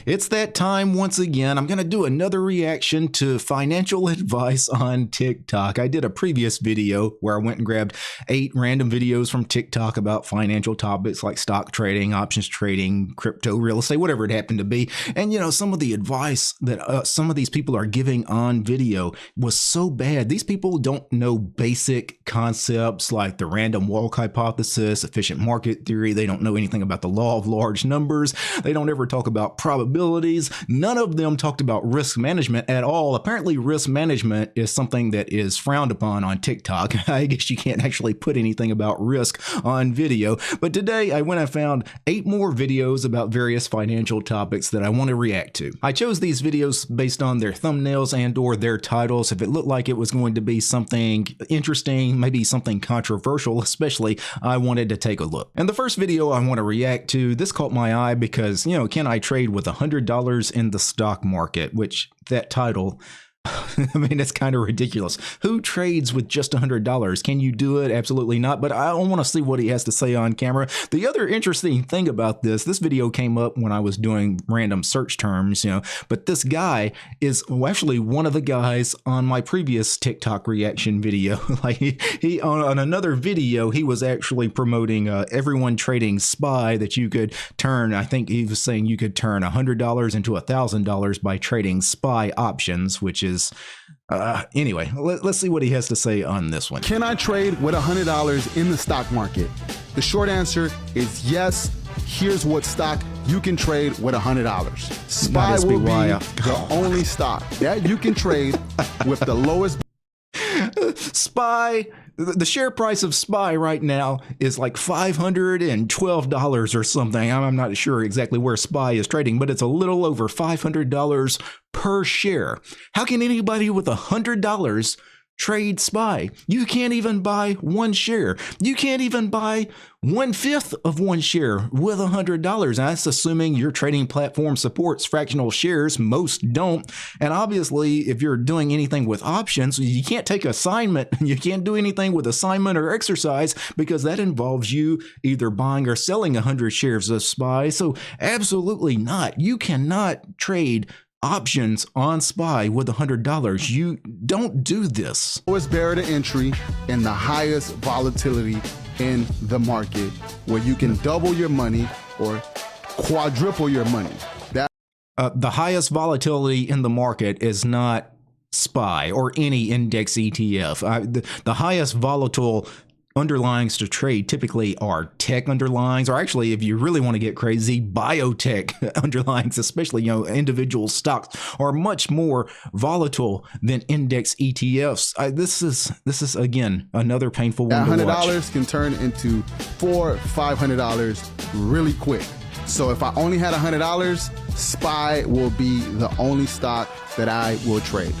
It's that time once again. I'm going to do another reaction to financial advice on TikTok. I did a previous video where I went and grabbed 8 random videos from TikTok about financial topics like stock trading, options trading, crypto, real estate, whatever it happened to be. And, you know, some of the advice that some of these people are giving on video was so bad. These people don't know basic concepts like the random walk hypothesis, efficient market theory. They don't know anything about the law of large numbers. They don't ever talk about probabilities. None of them talked about risk management at all. Apparently, risk management is something that is frowned upon on TikTok. I guess you can't actually put anything about risk on video. But today I went and found 8 more videos about various financial topics that I want to react to. I chose these videos based on their thumbnails and or their titles. If it looked like it was going to be something interesting, maybe something controversial, especially, I wanted to take a look. And the first video I want to react to, this caught my eye because, you know, can I trade with $100 in the stock market? Which that title, I mean, it's kind of ridiculous. Who trades with just $100? Can you do it? Absolutely not. But I want to see what he has to say on camera. The other interesting thing about this video came up when I was doing random search terms, you know, but this guy is actually one of the guys on my previous TikTok reaction video. Like he on another video, he was actually promoting everyone trading SPY, that you could turn, I think he was saying you could turn $100 into $1,000 by trading SPY options, which is anyway, let's see what he has to say on this one. Can I trade with $100 in the stock market? The short answer is yes. Here's what stock you can trade with $100. SPY will be the only stock that you can trade with the lowest. SPY, the share price of SPY right now is like $512 or something. I'm not sure exactly where SPY is trading, but it's a little over $500 per share. How can anybody with $100 trade SPY? You can't even buy one share. You can't even buy 1/5 of one share with $100. That's assuming your trading platform supports fractional shares. Most don't. And obviously, if you're doing anything with options, you can't take assignment. You can't do anything with assignment or exercise because that involves you either buying or selling 100 shares of SPY. So absolutely not. You cannot trade options on SPY with $100. You don't do this. Lowest barrier to entry and the highest volatility in the market, where you can double your money or quadruple your money. The highest volatility in the market is not SPY or any index ETF. The highest volatile underlyings to trade typically are tech underlyings, or actually, if you really want to get crazy, biotech underlyings, especially, you know, individual stocks are much more volatile than index ETFs. This is again another painful one to watch. $100 can turn into $400, $500 really quick. So if I only had $100, SPY will be the only stock that I will trade.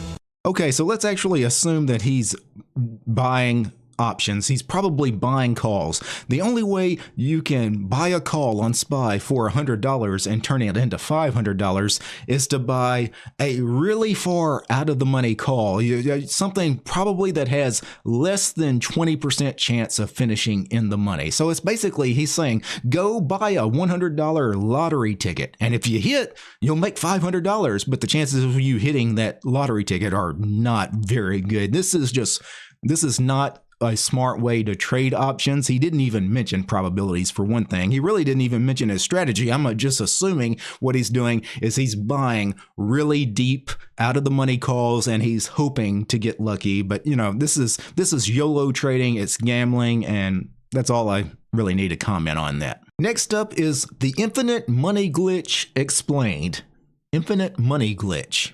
Okay, so let's actually assume that he's buying options. He's probably buying calls. The only way you can buy a call on SPY for $100 and turn it into $500 is to buy a really far out of the money call, something probably that has less than 20% chance of finishing in the money. So it's basically, he's saying, go buy a $100 lottery ticket, and if you hit, you'll make $500, but the chances of you hitting that lottery ticket are not very good. This is not a smart way to trade options. He didn't even mention probabilities, for one thing. He really didn't even mention his strategy. I'm just assuming what he's doing is he's buying really deep out of the money calls and he's hoping to get lucky. But you know, this is YOLO trading. It's gambling, and that's all I really need to comment on that. Next up is the infinite money glitch explained. Infinite money glitch.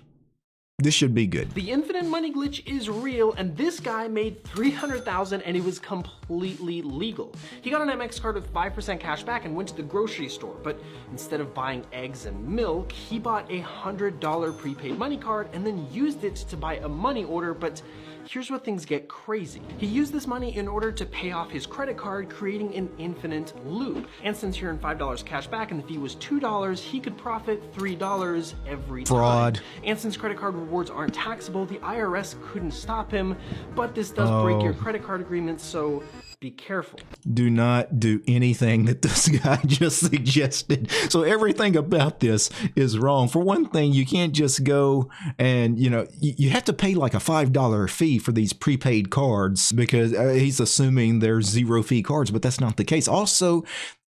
This should be good. The infinite money glitch is real, and this guy made $300,000 and it was completely legal. He got an MX card with 5% cash back and went to the grocery store, but instead of buying eggs and milk, he bought a $100 prepaid money card and then used it to buy a money order. But here's where things get crazy. He used this money in order to pay off his credit card, creating an infinite loop. And since he earned $5 cash back and the fee was $2, he could profit $3 every time. Fraud. And since credit card rewards aren't taxable, the IRS couldn't stop him, but this does break your credit card agreement, so be careful. Do not do anything that this guy just suggested. So everything about this is wrong. For one thing, you can't just go and, you have to pay like a $5 fee for these prepaid cards because he's assuming they're zero fee cards, but that's not the case. Also,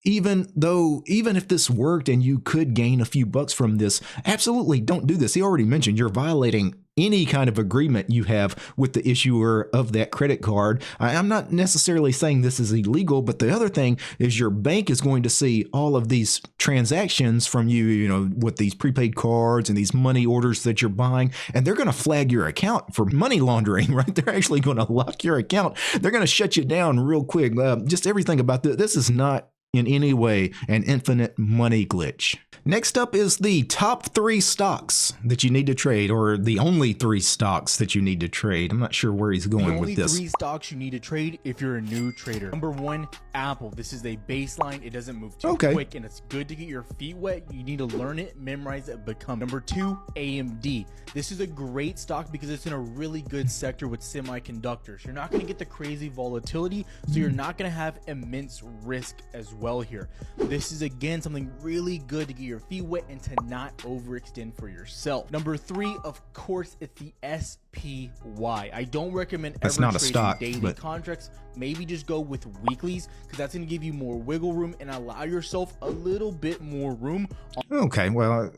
even if this worked and you could gain a few bucks from this, absolutely don't do this. He already mentioned you're violating any kind of agreement you have with the issuer of that credit card. I'm not necessarily saying this is illegal, but the other thing is your bank is going to see all of these transactions from you, with these prepaid cards and these money orders that you're buying, and they're going to flag your account for money laundering, right? They're actually going to lock your account. They're going to shut you down real quick. Just everything about this. This is not in any way an infinite money glitch. Next up is the top 3 stocks that you need to trade, or the only 3 stocks that you need to trade. I'm not sure where he's going with this. The only 3 stocks you need to trade if you're a new trader. Number 1, Apple. This is a baseline. It doesn't move too quick, and it's good to get your feet wet. You need to learn it, memorize it, become. Number 2, AMD. This is a great stock because it's in a really good sector with semiconductors. You're not going to get the crazy volatility, so you're not going to have immense risk as well here. This is, again, something really good to get your feet wet and to not overextend for yourself. Number 3, of course, it's the SPY. I don't recommend that's ever not a trading stock, daily contracts. Maybe just go with weeklies because that's going to give you more wiggle room and allow yourself a little bit more room. Okay, well,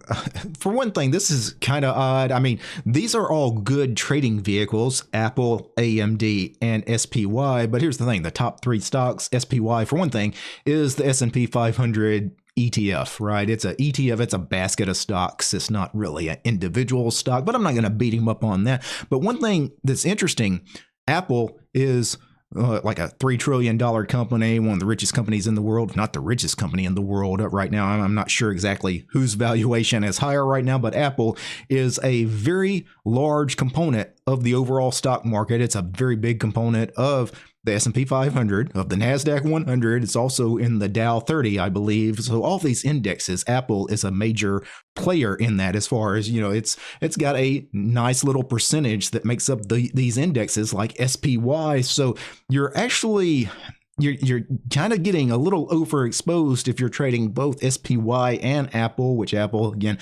for one thing, this is kind of odd. I mean, these are all good trading vehicles, Apple, AMD, and SPY. But here's the thing, the top 3 stocks, SPY, for one thing, is the S&P 500 ETF, right? It's a ETF. It's a basket of stocks. It's not really an individual stock, but I'm not going to beat him up on that. But one thing that's interesting, Apple is like a $3 trillion company, one of the richest companies in the world, not the richest company in the world right now. I'm not sure exactly whose valuation is higher right now, but Apple is a very large component of the overall stock market. It's a very big component of the S&P 500, of the NASDAQ 100. It's also in the Dow 30, I believe. So all these indexes, Apple is a major player in that as far as, it's got a nice little percentage that makes up these indexes like SPY. So you're actually... You're kind of getting a little overexposed if you're trading both SPY and Apple, which Apple, again,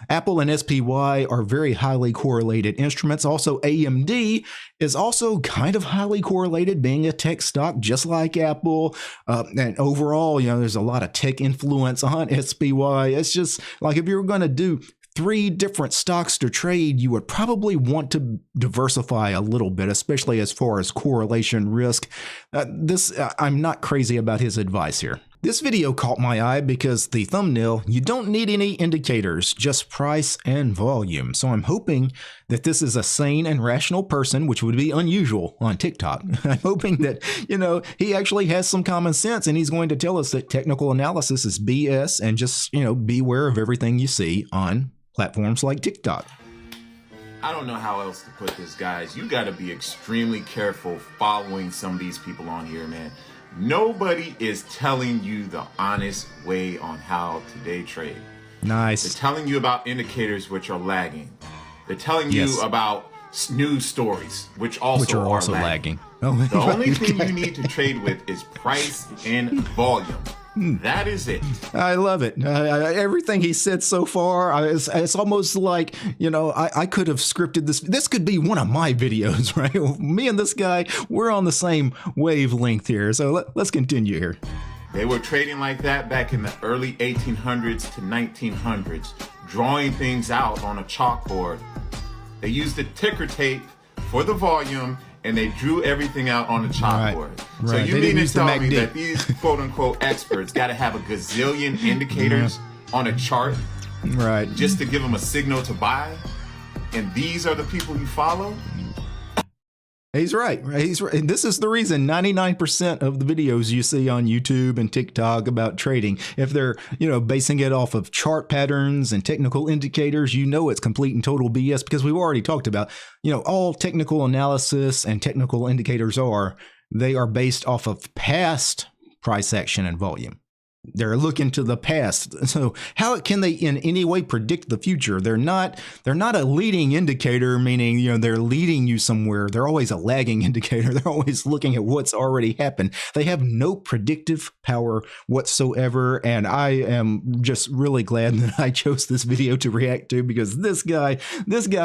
Apple and SPY are very highly correlated instruments. Also, AMD is also kind of highly correlated, being a tech stock just like Apple. And overall, there's a lot of tech influence on SPY. It's just like if you're going to do 3 different stocks to trade, you would probably want to diversify a little bit, especially as far as correlation risk. I'm not crazy about his advice here. This video caught my eye because the thumbnail, you don't need any indicators, just price and volume. So I'm hoping that this is a sane and rational person, which would be unusual on TikTok. I'm hoping that, he actually has some common sense and he's going to tell us that technical analysis is BS and just, beware of everything you see on platforms like TikTok. I don't know how else to put this, guys. You got to be extremely careful following some of these people on here, man. Nobody is telling you the honest way on how to day trade. Nice. They're telling you about indicators which are lagging. They're telling you about news stories which are also lagging. Oh, the only thing you need to trade with is price and volume. That is it. I love it. Everything he said so far, it's almost like, I could have scripted this. This could be one of my videos, right? Me and this guy, we're on the same wavelength here. So let's continue here. They were trading like that back in the early 1800s to 1900s, drawing things out on a chalkboard. They used the ticker tape for the volume, and they drew everything out on the chalkboard. Right. So you mean to tell me that these quote-unquote experts got to have a gazillion indicators on a chart just to give them a signal to buy? And these are the people you follow? He's right. He's right. This is the reason 99% of the videos you see on YouTube and TikTok about trading, if they're, basing it off of chart patterns and technical indicators, it's complete and total BS because we've already talked about, all technical analysis and technical indicators they are based off of past price action and volume. They're looking to the past. So how can they in any way predict the future? They're not a leading indicator, meaning, you know, they're leading you somewhere. They're always a lagging indicator. They're always looking at what's already happened. They have no predictive power whatsoever. And I am just really glad that I chose this video to react to, because this guy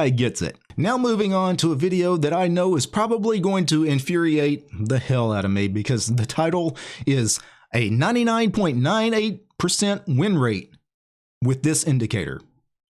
gets it. Now moving on to a video that I know is probably going to infuriate the hell out of me, because the title is a 99.98% win rate with this indicator.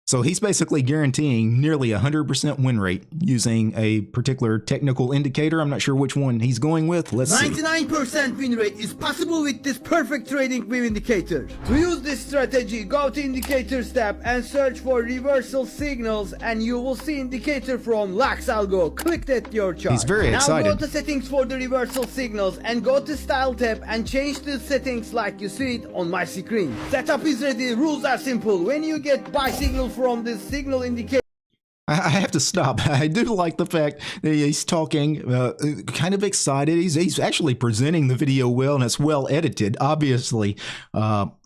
So he's basically guaranteeing nearly 100% win rate using a particular technical indicator. I'm not sure which one he's going with. Let's see. 99% win rate is possible with this perfect trading wave indicator. To use this strategy, go to Indicators tab and search for reversal signals, and you will see indicator from Lux Algo. Click that your chart. He's very excited. Now go to settings for the reversal signals and go to Style tab and change the settings like you see it on my screen. Setup is ready. Rules are simple. When you get buy signal from this signal indicator, I have to stop. I do like the fact that he's talking kind of excited. He's actually presenting the video well, and it's well edited. Obviously,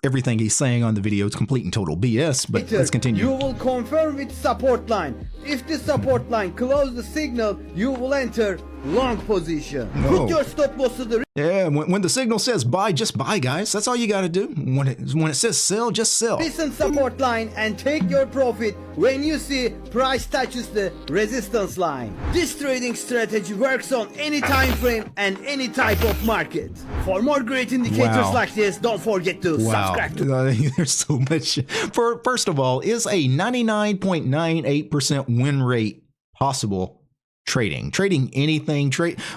everything he's saying on the video is complete and total BS, but let's continue. You will confirm with support line. If the support line close the signal, you will enter long position. Put your stop loss to the Yeah, when the signal says buy, just buy, guys. That's all you got to do. When it says sell, just sell. recent support line and take your profit when you see price touches the resistance line. This trading strategy works on any time frame and any type of market. For more great indicators like this, don't forget to subscribe to. There's so much. First of all, is a 99.98% win rate possible? Trading anything,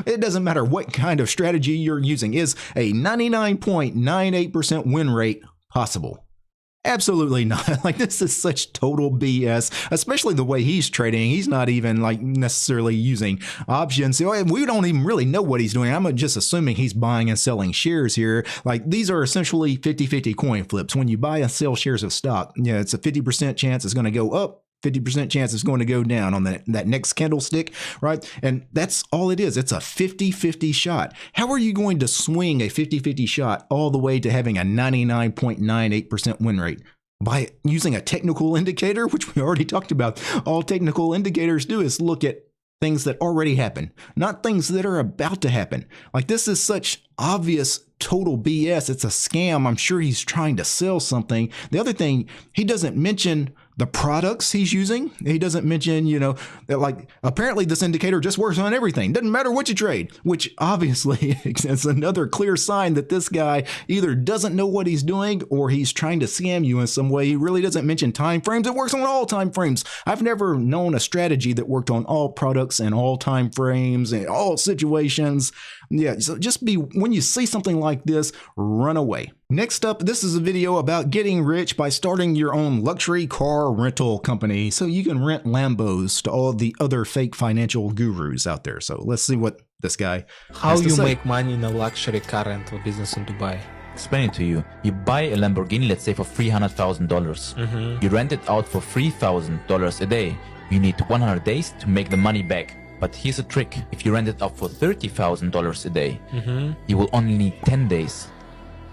it doesn't matter what kind of strategy you're using. Is a 99.98% win rate possible? Absolutely not. Like, this is such total BS, especially the way he's trading. He's not even like necessarily using options. We don't even really know what he's doing. I'm just assuming he's buying and selling shares here. Like, these are essentially 50-50 coin flips. When you buy and sell shares of stock, yeah, it's a 50% chance it's going to go up, 50% chance it's going to go down on that next candlestick, right? And that's all it is. It's a 50-50 shot. How are you going to swing a 50-50 shot all the way to having a 99.98% win rate? By using a technical indicator, which we already talked about. All technical indicators do is look at things that already happen, not things that are about to happen. Like, this is such obvious total BS. It's a scam. I'm sure he's trying to sell something. The other thing, he doesn't mention the products he's using. He doesn't mention, you know, that, like, apparently this indicator just works on everything. Doesn't matter what you trade, which obviously is another clear sign that this guy either doesn't know what he's doing or he's trying to scam you in some way. He really doesn't mention time frames. It works on all time frames. I've never known a strategy that worked on all products and all time frames and all situations. Yeah, so just when you see something like this, run away. Next up, this is a video about getting rich by starting your own luxury car rental company so you can rent Lambos to all the other fake financial gurus out there. So let's see what this guy has to say. How you make money in a luxury car rental business in Dubai? Explain it to you. You buy a Lamborghini, let's say for $300,000. You rent it out for $3,000 a day. You need 100 days to make the money back. But here's a trick. If you rent it out for $30,000 a day, you will only need 10 days.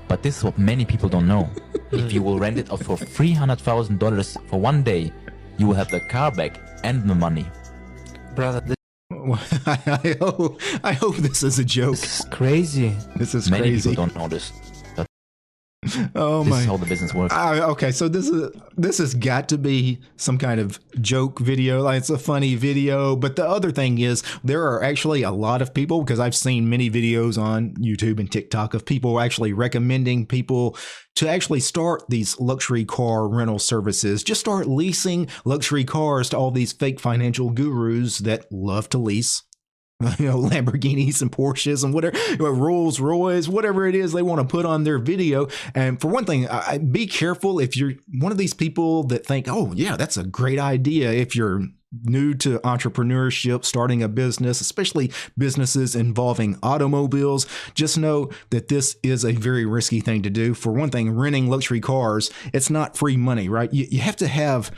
But this is what many people don't know. If you will rent it out for $300,000 for one day, you will have the car back and the money. Brother, I hope this is a joke. this is crazy. This is Many crazy. people don't know this. Oh This my! is how the business works. Okay, so this has got to be some kind of joke video. Like, it's a funny video, but the other thing is there are actually a lot of people, because I've seen many videos on YouTube and TikTok of people actually recommending people to actually start these luxury car rental services. Just start leasing luxury cars to all these fake financial gurus that love to lease, you know, Lamborghinis and Porsches and whatever, Rolls Royce, whatever it is they want to put on their video. And for one thing, be careful if you're one of these people that think, oh yeah, that's a great idea. If you're new to entrepreneurship, starting a business, especially businesses involving automobiles, just know that this is a very risky thing to do. For one thing, renting luxury cars, it's not free money, right? You have to have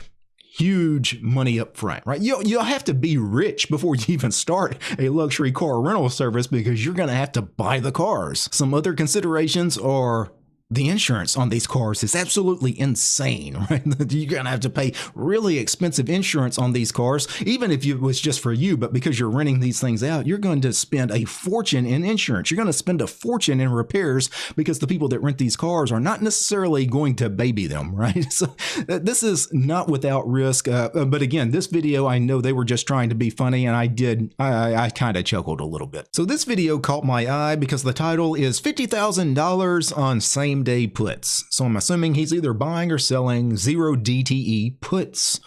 huge money up front, right? You'll have to be rich before you even start a luxury car rental service, because you're going to have to buy the cars. Some other considerations are the insurance on these cars is absolutely insane, right? You're going to have to pay really expensive insurance on these cars, even if it was just for you, but because you're renting these things out, you're going to spend a fortune in insurance. You're going to spend a fortune in repairs because the people that rent these cars are not necessarily going to baby them, right? So this is not without risk. But again, this video, I know they were just trying to be funny, and I kind of chuckled a little bit. So this video caught my eye because the title is $50,000 on same day puts. So I'm assuming he's either buying or selling 0 DTE puts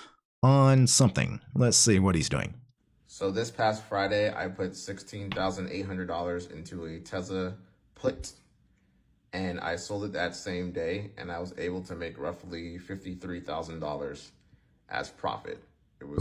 on something. Let's see what he's doing. So this past Friday, I put $16,800 into a Tesla put, and I sold it that same day, and I was able to make roughly $53,000 as profit. It was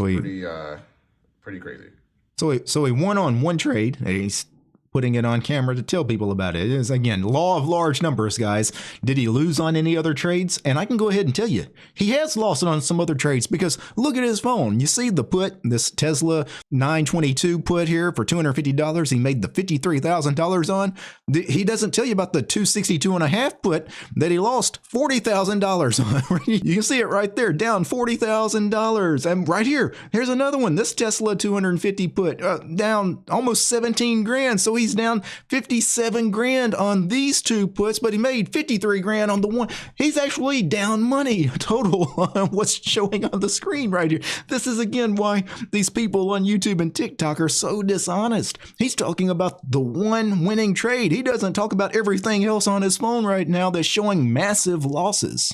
pretty crazy. So he won on one trade, and he's putting it on camera to tell people about it. It is, again, law of large numbers, guys. Did he lose on any other trades? And I can go ahead and tell you, he has lost on some other trades because look at his phone. You see the put, this Tesla 922 put here for $250. He made the $53,000 on. He doesn't tell you about the 262.5 put that he lost $40,000 on. You can see it right there, down $40,000. And right here, here's another one. This Tesla 250 put down almost 17 grand. So he's down 57 grand on these two puts, but he made 53 grand on the one. He's actually down money total on what's showing on the screen right here. This is again why these people on YouTube and TikTok are so dishonest. He's talking about the one winning trade. He doesn't talk about everything else on his phone right now that's showing massive losses.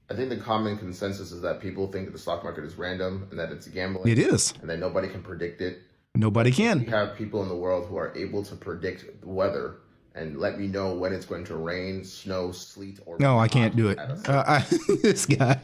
I think the common consensus is that people think that the stock market is random and that it's gambling. It is. And that nobody can predict it. Nobody can. We have people in the world who are able to predict the weather and let me know when it's going to rain, snow, sleet, or... No, I can't do it. This guy,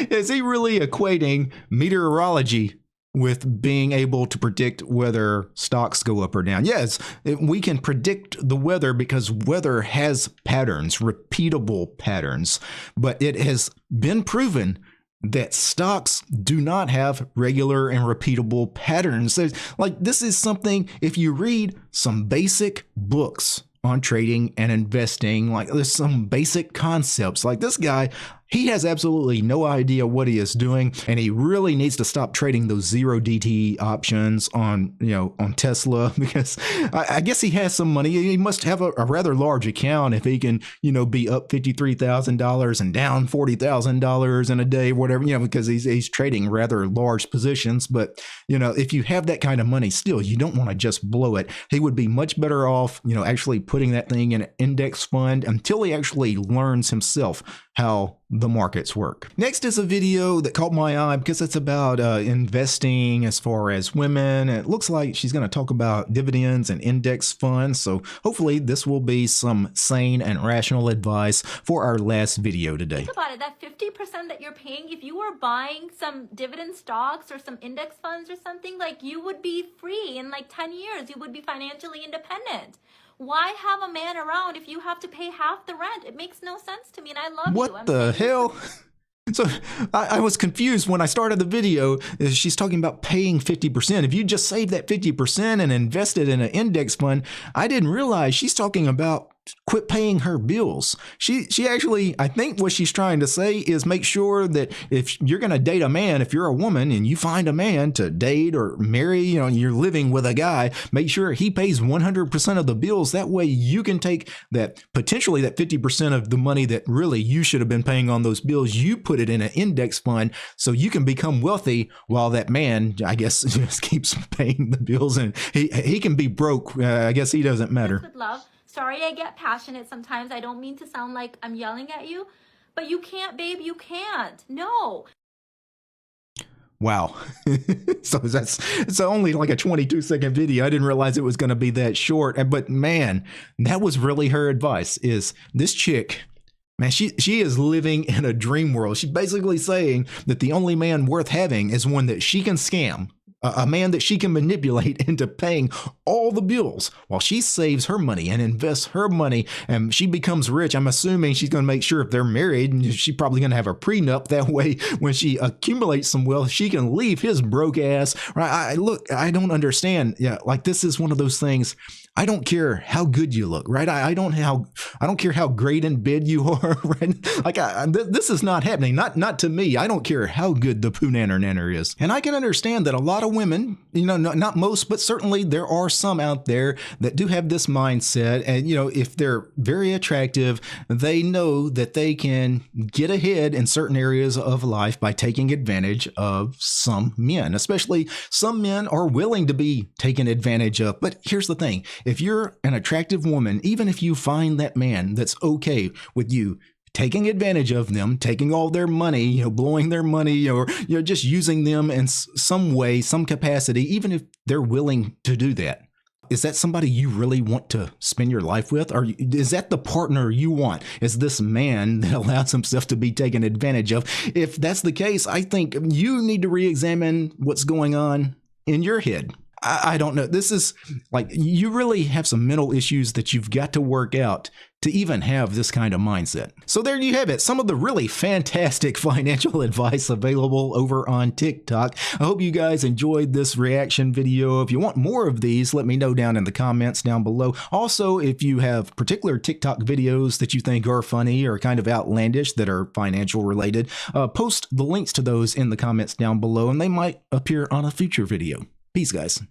is he really equating meteorology with being able to predict whether stocks go up or down? Yes, we can predict the weather because weather has patterns, repeatable patterns, but it has been proven that stocks do not have regular and repeatable patterns. Like, this is something, if you read some basic books on trading and investing, like there's some basic concepts. Like this guy, he has absolutely no idea what he is doing, and he really needs to stop trading those 0 DT options on, on Tesla, because I guess he has some money. He must have a rather large account if he can, be up $53,000 and down $40,000 in a day, whatever, because he's trading rather large positions. But, if you have that kind of money, still, you don't want to just blow it. He would be much better off, actually putting that thing in an index fund until he actually learns himself how the markets work. Next is a video that caught my eye because it's about investing as far as women. It looks like she's going to talk about dividends and index funds. So hopefully this will be some sane and rational advice for our last video today. Think about it, that 50% that you're paying, if you were buying some dividend stocks or some index funds or something, like you would be free in like 10 years. You would be financially independent. Why have a man around if you have to pay half the rent? It makes no sense to me, and I love you. What the hell? So I was confused when I started the video. She's talking about paying 50%. If you just save that 50% and invest it in an index fund, I didn't realize she's talking about quit paying her bills. She actually, I think what she's trying to say is make sure that if you're going to date a man, if you're a woman and you find a man to date or marry, you're living with a guy, make sure he pays 100% of the bills. That way you can take that, potentially that 50% of the money that really you should have been paying on those bills, you put it in an index fund so you can become wealthy while that man, I guess, just keeps paying the bills, and he can be broke. I guess he doesn't matter. With love. Sorry, I get passionate sometimes. I don't mean to sound like I'm yelling at you, but you can't, babe. You can't. No. Wow. So it's only like a 22-second video. I didn't realize it was going to be that short. But man, that was really her advice. Is this chick, man, she is living in a dream world. She's basically saying that the only man worth having is one that she can scam. A man that she can manipulate into paying all the bills while she saves her money and invests her money, and she becomes rich. I'm assuming she's going to make sure if they're married, she's probably going to have a prenup. That way, when she accumulates some wealth, she can leave his broke ass. Right? I don't understand. Yeah, like this is one of those things. I don't care how good you look, right? I don't care how great in bed you are, right? Like this is not happening. Not to me. I don't care how good the poo-nanner nanner is. And I can understand that a lot of women, you know, not most, but certainly there are some out there that do have this mindset. And, you know, if they're very attractive, they know that they can get ahead in certain areas of life by taking advantage of some men, especially some men are willing to be taken advantage of. But here's the thing. If you're an attractive woman, even if you find that man that's okay with you taking advantage of them, taking all their money, you know, blowing their money, or, you know, just using them in some way, some capacity, even if they're willing to do that, is that somebody you really want to spend your life with? Or is that the partner you want? Is this man that allows himself to be taken advantage of? If that's the case, I think you need to re-examine what's going on in your head. I don't know. This is like, you really have some mental issues that you've got to work out to even have this kind of mindset. So there you have it. Some of the really fantastic financial advice available over on TikTok. I hope you guys enjoyed this reaction video. If you want more of these, let me know down in the comments down below. Also, if you have particular TikTok videos that you think are funny or kind of outlandish that are financial related, post the links to those in the comments down below and they might appear on a future video. Peace, guys.